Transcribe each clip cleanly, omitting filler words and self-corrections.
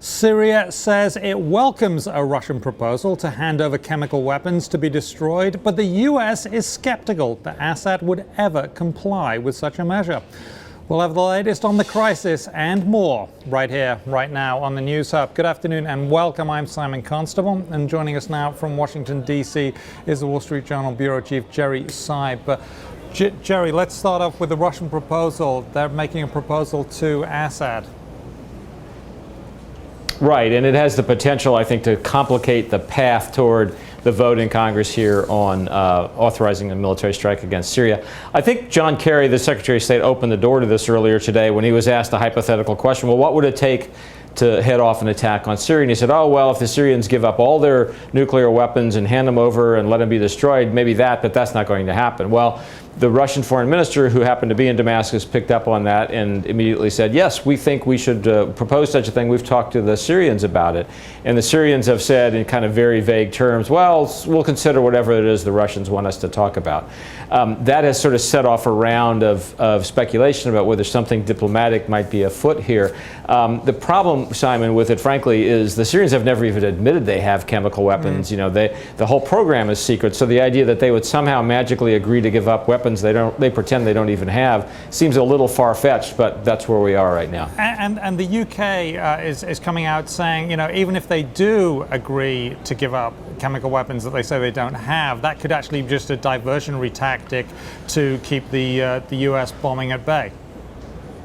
Syria says it welcomes a Russian proposal to hand over chemical weapons to be destroyed, but the US is skeptical that Assad would ever comply with such a measure. We'll have the latest on the crisis and more right here, right now on the News Hub. Good afternoon and welcome. I'm Simon Constable, and joining us now from Washington, D.C. is the Wall Street Journal Bureau Chief Jerry Seib. Jerry, let's start off with the Russian proposal. They're making a proposal to Assad. Right, and it has the potential, I think, to complicate the path toward the vote in Congress here on authorizing a military strike against Syria. I think John Kerry, the Secretary of State, opened the door to this earlier today when he was asked a hypothetical question. Well, what would it take to head off an attack on Syria? And he said, oh, well, if the Syrians give up all their nuclear weapons and hand them over and let them be destroyed, maybe but that's not going to happen. Well, the Russian foreign minister, who happened to be in Damascus, picked up on that and immediately said, yes, we think we should propose such a thing. We've talked to the Syrians about it. And the Syrians have said in kind of very vague terms, well, we'll consider whatever it is the Russians want us to talk about. That has sort of set off a round of speculation about whether something diplomatic might be afoot here. The problem, Simon, with it, frankly, is the Syrians have never even admitted they have chemical weapons. You know, the whole program is secret. So the idea that they would somehow magically agree to give up weapons they pretend they don't even have seems a little far-fetched, but that's where we are right now. And the UK is coming out saying, you know, even if they do agree to give up chemical weapons that they say they don't have, that could actually be just a diversionary tactic to keep the US bombing at bay.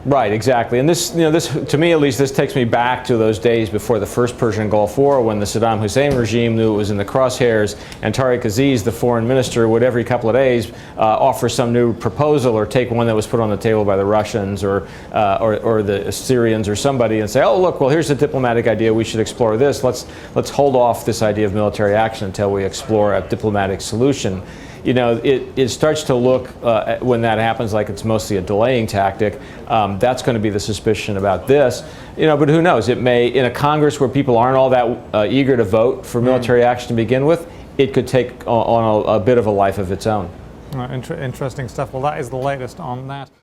Right, exactly. And this, to me at least, this takes me back to those days before the first Persian Gulf War, when the Saddam Hussein regime knew it was in the crosshairs, and Tariq Aziz, the foreign minister, would every couple of days offer some new proposal or take one that was put on the table by the Russians or the Syrians or somebody and say, oh, look, well, here's a diplomatic idea. We should explore this. Let's hold off this idea of military action until we explore a diplomatic solution. You know, it starts to look, when that happens, like it's mostly a delaying tactic. That's going to be the suspicion about this. You know, but who knows? It may, in a Congress where people aren't all that eager to vote for military action to begin with, it could take on a bit of a life of its own. Interesting stuff. Well, that is the latest on that.